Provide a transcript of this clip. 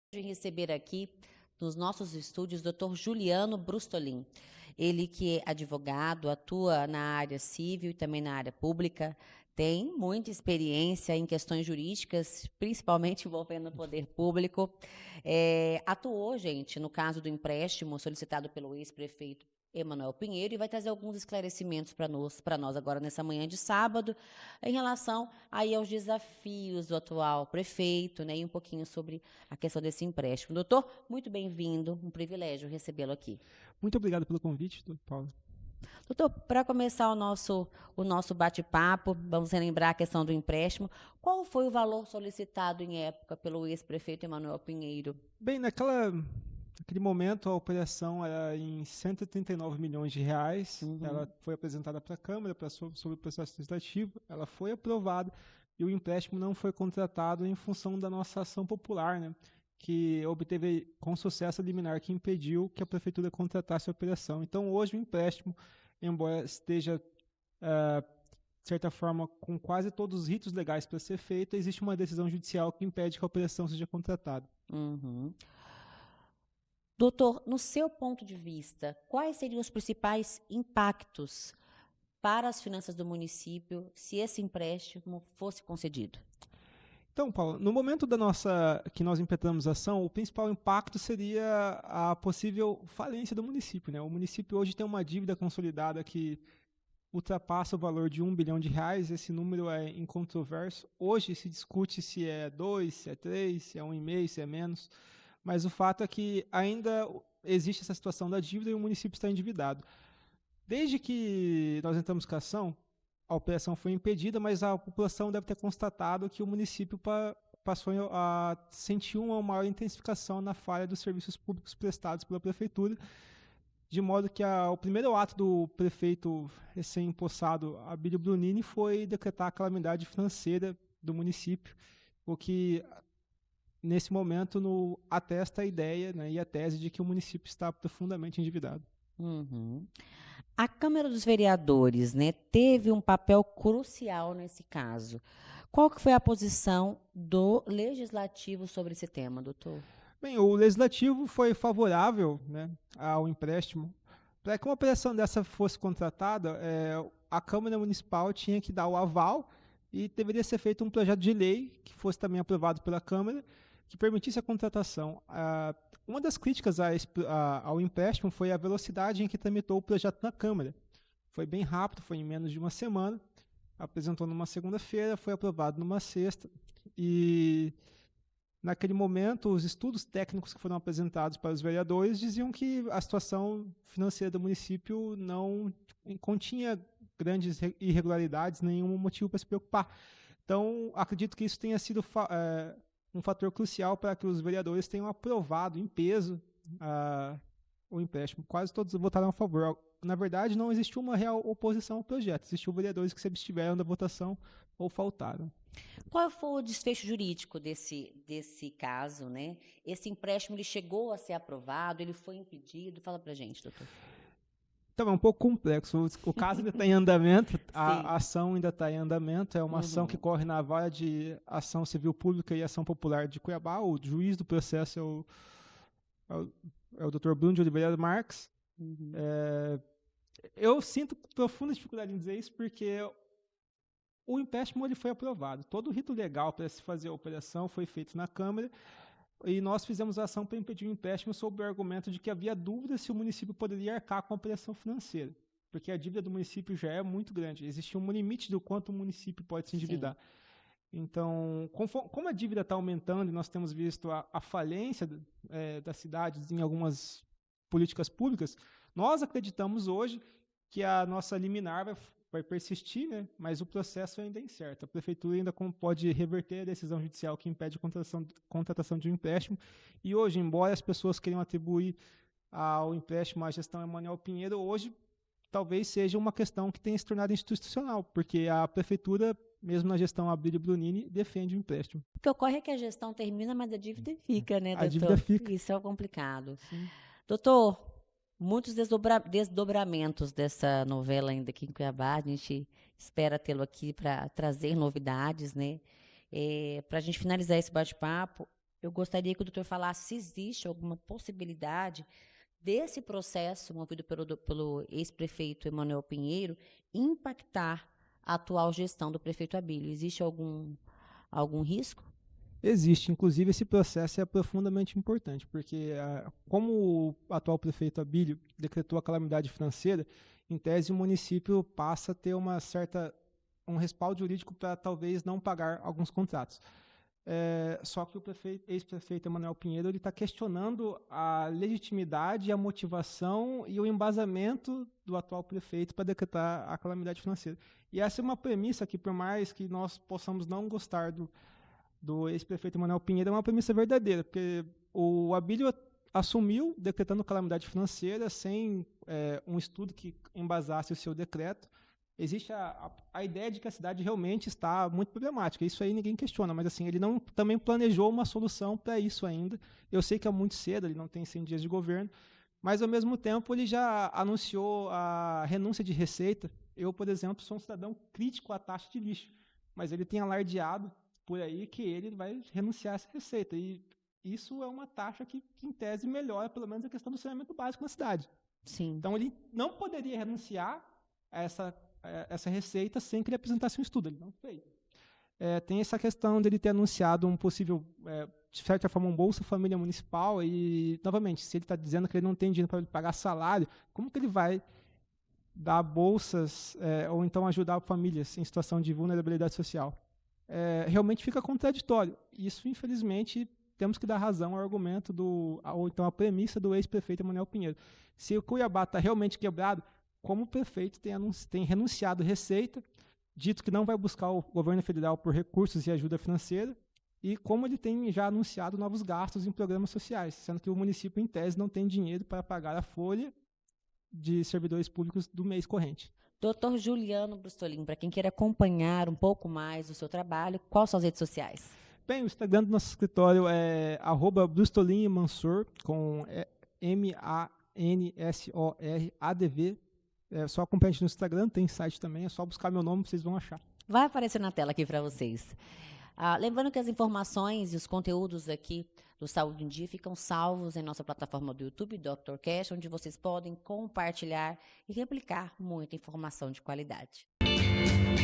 De receber aqui nos nossos estúdios o Dr. Juliano Brustolin. Ele que é advogado, atua na área civil e também na área pública, tem muita experiência em questões jurídicas, principalmente envolvendo o poder público. Atuou, gente, no caso do empréstimo solicitado pelo ex-prefeito Emanuel Pinheiro e vai trazer alguns esclarecimentos para nós agora nessa manhã de sábado, em relação aí aos desafios do atual prefeito, né, e um pouquinho sobre a questão desse empréstimo. Doutor, muito bem-vindo, um privilégio recebê-lo aqui. Muito obrigado pelo convite, doutor Paulo. Doutor, para começar o nosso bate-papo, vamos relembrar a questão do empréstimo. Qual foi o valor solicitado em época pelo ex-prefeito Emanuel Pinheiro? Bem, naquele momento a operação era em 139 milhões de reais. Ela foi apresentada para a Câmara sobre o processo legislativo, ela foi aprovada e o empréstimo não foi contratado em função da nossa ação popular, né, que obteve com sucesso a liminar que impediu que a prefeitura contratasse a operação. Então, hoje o empréstimo, embora esteja, de certa forma, com quase todos os ritos legais para ser feito, existe uma decisão judicial que impede que a operação seja contratada. Doutor, no seu ponto de vista, quais seriam os principais impactos para as finanças do município se esse empréstimo fosse concedido? Então, Paulo, no momento que nós impetramos a ação, o principal impacto seria a possível falência do município, né? O município hoje tem uma dívida consolidada que ultrapassa o valor de R$ 1 bilhão. Esse número é incontroverso. Hoje se discute se é 2, se é 3, se é 1,5, se é menos. Mas o fato é que ainda existe essa situação da dívida e o município está endividado. Desde que nós entramos com a ação, a operação foi impedida, mas a população deve ter constatado que o município passou a sentir uma maior intensificação na falha dos serviços públicos prestados pela prefeitura, de modo que o primeiro ato do prefeito recém-impossado, Abílio Brunini, foi decretar a calamidade financeira do município, o que, nesse momento, atesta a ideia, né, e a tese de que o município está profundamente endividado. A Câmara dos Vereadores, né, teve um papel crucial nesse caso. Qual que foi a posição do Legislativo sobre esse tema, doutor? Bem, o Legislativo foi favorável, né, ao empréstimo. Para que uma operação dessa fosse contratada, a Câmara Municipal tinha que dar o aval e deveria ser feito um projeto de lei que fosse também aprovado pela Câmara, que permitisse a contratação. Uma das críticas ao empréstimo foi a velocidade em que tramitou o projeto na Câmara. Foi bem rápido, foi em menos de uma semana, apresentou numa segunda-feira, foi aprovado numa sexta, e naquele momento os estudos técnicos que foram apresentados para os vereadores diziam que a situação financeira do município não continha grandes irregularidades, nenhum motivo para se preocupar. Então, acredito que isso tenha sido um fator crucial para que os vereadores tenham aprovado em peso o empréstimo. Quase todos votaram a favor. Na verdade, não existiu uma real oposição ao projeto. Existiu vereadores que se abstiveram da votação ou faltaram. Qual foi o desfecho jurídico desse caso, né? Esse empréstimo ele chegou a ser aprovado, ele foi impedido? Fala pra gente, doutor. Então, é um pouco complexo. O caso ainda está em andamento, a ação ainda está em andamento. É uma ação que corre na vara de ação civil pública e ação popular de Cuiabá. O juiz do processo é o Dr. Bruno de Oliveira Marques. Eu sinto profunda dificuldade em dizer isso porque o empréstimo ele foi aprovado. Todo o rito legal para se fazer a operação foi feito na Câmara e nós fizemos a ação para impedir o empréstimo sob o argumento de que havia dúvida se o município poderia arcar com a operação financeira, porque a dívida do município já é muito grande. Existia um limite do quanto o município pode se endividar. Sim. Então, como a dívida está aumentando e nós temos visto a falência das cidades em algumas políticas públicas, nós acreditamos hoje que a nossa liminar vai persistir, né? Mas o processo ainda é incerto. A prefeitura ainda pode reverter a decisão judicial que impede a contratação de um empréstimo. E hoje, embora as pessoas queiram atribuir ao empréstimo à gestão Emanuel Pinheiro, hoje talvez seja uma questão que tenha se tornado institucional, porque a prefeitura, mesmo na gestão Abílio Brunini, defende o empréstimo. O que ocorre é que a gestão termina, mas a dívida fica, né, doutor? A dívida fica. Isso é complicado. Sim. Doutor, muitos desdobramentos dessa novela ainda aqui em Cuiabá. A gente espera tê-lo aqui para trazer novidades, né? Para a gente finalizar esse bate-papo, Eu gostaria que o doutor falasse se existe alguma possibilidade desse processo movido pelo ex-prefeito Emanuel Pinheiro impactar a atual gestão do prefeito Abílio. Existe algum risco? Existe, inclusive esse processo é profundamente importante, porque como o atual prefeito Abílio decretou a calamidade financeira, em tese o município passa a ter um respaldo jurídico para talvez não pagar alguns contratos. Só que o ex-prefeito Emanuel Pinheiro está questionando a legitimidade, a motivação e o embasamento do atual prefeito para decretar a calamidade financeira. E essa é uma premissa que, por mais que nós possamos não gostar do ex-prefeito Emanuel Pinheiro, é uma premissa verdadeira, porque o Abílio assumiu decretando calamidade financeira sem um estudo que embasasse o seu decreto. Existe a ideia de que a cidade realmente está muito problemática, isso aí ninguém questiona, mas assim, ele não também planejou uma solução para isso ainda. Eu sei que é muito cedo, ele não tem 100 dias de governo, mas ao mesmo tempo ele já anunciou a renúncia de receita. Eu, por exemplo, sou um cidadão crítico à taxa de lixo, mas ele tem alardeado por aí que ele vai renunciar a essa receita, e isso é uma taxa que em tese melhora pelo menos a questão do saneamento básico na cidade. Sim. Então ele não poderia renunciar a essa receita sem que ele apresentasse um estudo, ele não fez. Tem essa questão dele ter anunciado um possível, de certa forma, um Bolsa Família Municipal, e, novamente, se ele está dizendo que ele não tem dinheiro para pagar salário, como que ele vai dar bolsas ou então ajudar famílias em situação de vulnerabilidade social? Realmente fica contraditório. Isso, infelizmente, temos que dar razão ao argumento ou então à premissa do ex-prefeito Emanuel Pinheiro. Se o Cuiabá está realmente quebrado, como o prefeito tem renunciado receita, dito que não vai buscar o governo federal por recursos e ajuda financeira, e como ele tem já anunciado novos gastos em programas sociais, sendo que o município, em tese, não tem dinheiro para pagar a folha de servidores públicos do mês corrente. Doutor Juliano Brustolin, para quem queira acompanhar um pouco mais do seu trabalho, quais são as redes sociais? Bem, o Instagram do nosso escritório é @BrustolinMansor, com MANSORADV. É só acompanhar a gente no Instagram, tem site também, é só buscar meu nome, vocês vão achar. Vai aparecer na tela aqui para vocês. Lembrando que as informações e os conteúdos aqui do Saúde em Dia ficam salvos em nossa plataforma do YouTube, Dr. Cash, onde vocês podem compartilhar e replicar muita informação de qualidade.